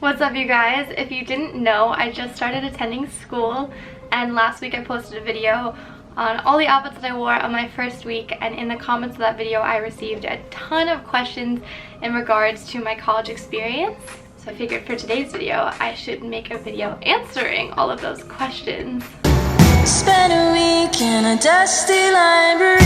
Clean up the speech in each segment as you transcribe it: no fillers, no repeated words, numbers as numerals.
What's up, you guys? If you didn't know, I just started attending school, and last week I posted a video on all the outfits that I wore on my first week, and in the comments of that video I received a ton of questions in regards to my college experience. So I figured for today's video I should make a video answering all of those questions. Spent a week in a dusty library,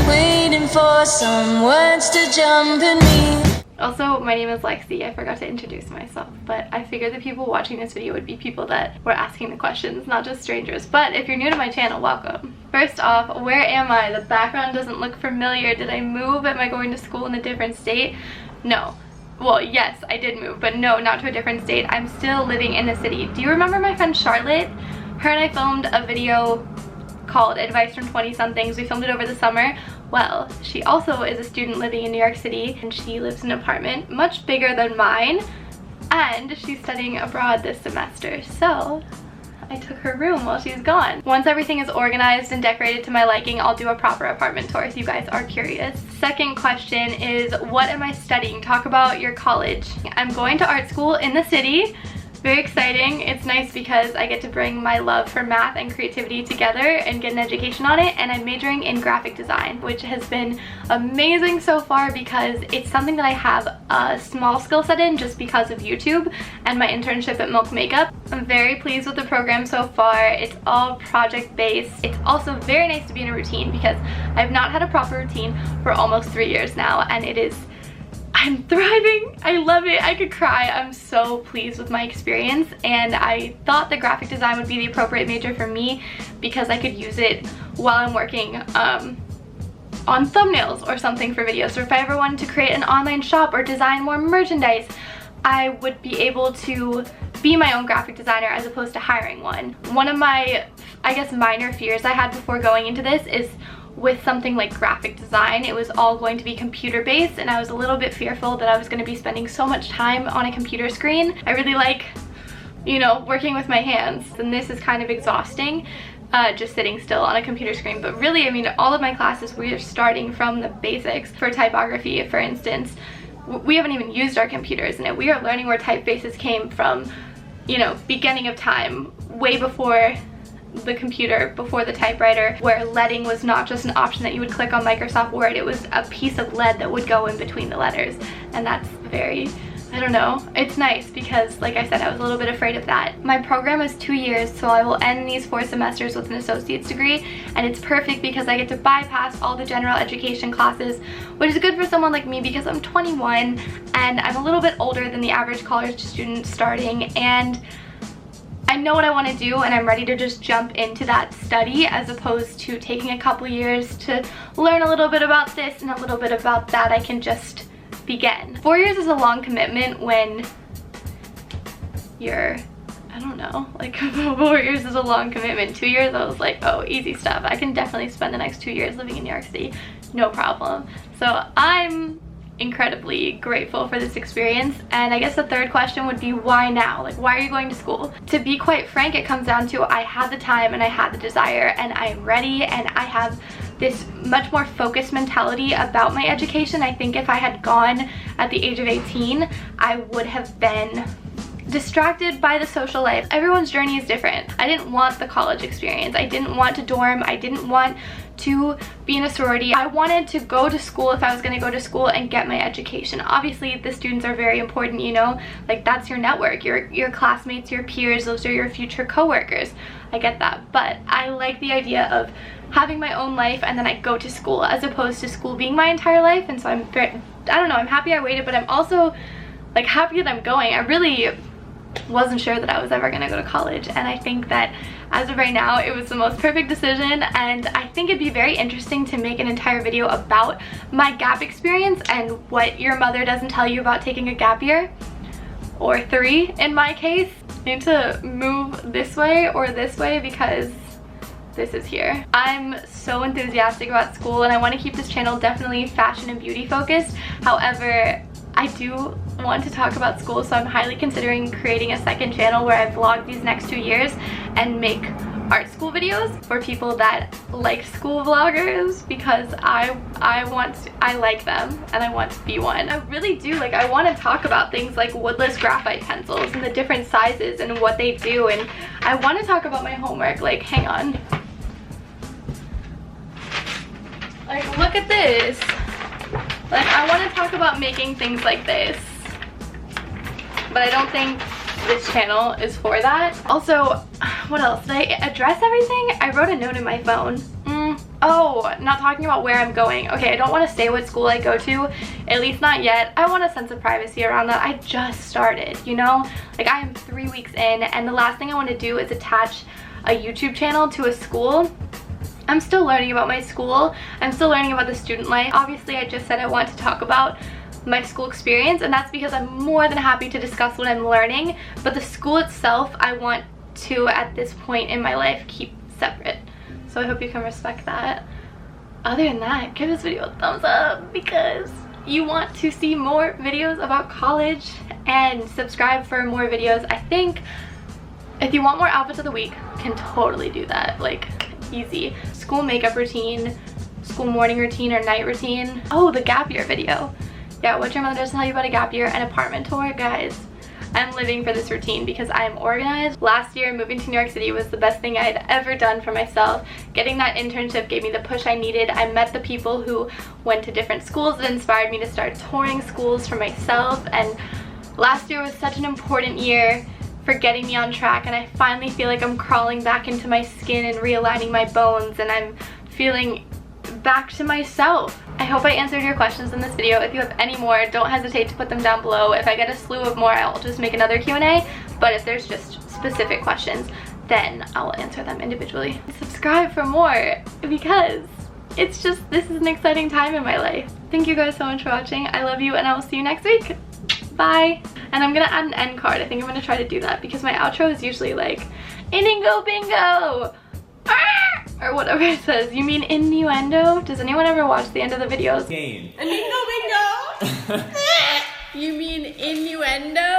waiting for some words to jump in me. Also, my name is Lexie. I forgot to introduce myself, but I figured the people watching this video would be people that were asking the questions, not just strangers. But if you're new to my channel, welcome. First off, where am I? The background doesn't look familiar. Did I move? Am I going to school in a different state? No. Well, yes, I did move, but no, not to a different state. I'm still living in the city. Do you remember my friend Charlotte? Her and I filmed a video called Advice from 20-somethings. We filmed it over the summer. Well, she also is a student living in New York City, and she lives in an apartment much bigger than mine, and she's studying abroad this semester, so I took her room while she's gone. Once everything is organized and decorated to my liking, I'll do a proper apartment tour if you guys are curious. Second question is, what am I studying? Talk about your college. I'm going to art school in the city. Very exciting. It's nice because I get to bring my love for math and creativity together and get an education on it, and I'm majoring in graphic design, which has been amazing so far because it's something that I have a small skill set in just because of YouTube and my internship at Milk Makeup. I'm very pleased with the program so far. It's all project based. It's also very nice to be in a routine because I've not had a proper routine for almost 3 years now, and I'm thriving. I love it. I could cry. I'm so pleased with my experience, and I thought the graphic design would be the appropriate major for me because I could use it while I'm working on thumbnails or something for videos, or if I ever wanted to create an online shop or design more merchandise, I would be able to be my own graphic designer as opposed to hiring one. One of my, I guess, minor fears I had before going into this is with something like graphic design, it was all going to be computer based, and I was a little bit fearful that I was going to be spending so much time on a computer screen. I really like, you know, working with my hands, and this is kind of exhausting, just sitting still on a computer screen. But really, I mean, all of my classes, we are starting from the basics. For typography, for instance, we haven't even used our computers in it. We are learning where typefaces came from, you know, beginning of time, way before the computer, before the typewriter, where leading was not just an option that you would click on Microsoft Word. It was a piece of lead that would go in between the letters, and that's very, I don't know, it's nice because, like I said, I was a little bit afraid of that. My program is 2 years, so I will end these 4 semesters with an associate's degree, and it's perfect because I get to bypass all the general education classes, which is good for someone like me because I'm 21 and I'm a little bit older than the average college student starting, and I know what I want to do, and I'm ready to just jump into that study as opposed to taking a couple years to learn a little bit about this and a little bit about that. I can just begin. 4 years is a long commitment when you're, I don't know, like 4 years is a long commitment. 2 years I was like, oh, easy stuff. I can definitely spend the next 2 years living in New York City, no problem. So I'm incredibly grateful for this experience. And I guess the third question would be, why now? Like, why are you going to school? To be quite frank, it comes down to I had the time and I had the desire, and I'm ready, and I have this much more focused mentality about my education. I think if I had gone at the age of 18, I would have been distracted by the social life. Everyone's journey is different. I didn't want the college experience. I didn't want to dorm. I didn't want to be in a sorority. I wanted to go to school if I was going to go to school and get my education. Obviously, the students are very important, you know, like that's your network, your classmates, your peers, those are your future co-workers. I get that, but I like the idea of having my own life and then I go to school as opposed to school being my entire life. And so I'm very, I don't know, I'm happy I waited, but I'm also like happy that I'm going. I really wasn't sure that I was ever gonna go to college, and I think that as of right now it was the most perfect decision, and I think it'd be very interesting to make an entire video about my gap experience and what your mother doesn't tell you about taking a gap year, or 3 in my case. I need to move this way or this way because this is here. I'm so enthusiastic about school, and I want to keep this channel definitely fashion and beauty focused. However, I do want to talk about school, so I'm highly considering creating a second channel where I vlog these next 2 years and make art school videos for people that like school vloggers, because I like them and I want to be one. I really do, like, I want to talk about things like woodless graphite pencils and the different sizes and what they do, and I want to talk about my homework. Like, hang on. Like, look at this. Like, I want to talk about making things like this, but I don't think this channel is for that. Also, what else? Did I address everything? I wrote a note in my phone. Oh, not talking about where I'm going. Okay, I don't want to say what school I go to, at least not yet. I want a sense of privacy around that. I just started, you know? Like, I am 3 weeks in, and the last thing I want to do is attach a YouTube channel to a school. I'm still learning about my school. I'm still learning about the student life. Obviously, I just said I want to talk about my school experience, and that's because I'm more than happy to discuss what I'm learning, but the school itself I want to, at this point in my life, keep separate. So I hope you can respect that. Other than that, give this video a thumbs up because you want to see more videos about college, and subscribe for more videos. I think if you want more outfits of the week, can totally do that, like, easy. School makeup routine, school morning routine or night routine. Oh, the gap year video. Yeah, what your mother doesn't tell you about a gap year, and apartment tour. Guys, I'm living for this routine because I am organized. Last year, moving to New York City was the best thing I had ever done for myself. Getting that internship gave me the push I needed. I met the people who went to different schools that inspired me to start touring schools for myself, and last year was such an important year for getting me on track, and I finally feel like I'm crawling back into my skin and realigning my bones, and I'm feeling back to myself. I hope I answered your questions in this video. If you have any more, don't hesitate to put them down below. If I get a slew of more, I'll just make another Q&A, but if there's just specific questions, then I'll answer them individually. Subscribe for more, because it's just, this is an exciting time in my life. Thank you guys so much for watching. I love you, and I will see you next week. Bye. And I'm gonna add an end card. I think I'm gonna try to do that because my outro is usually like, Indigo Bingo! Ah! Or whatever it says. You mean innuendo? Does anyone ever watch the end of the videos? Game. Indigo Bingo! You mean innuendo?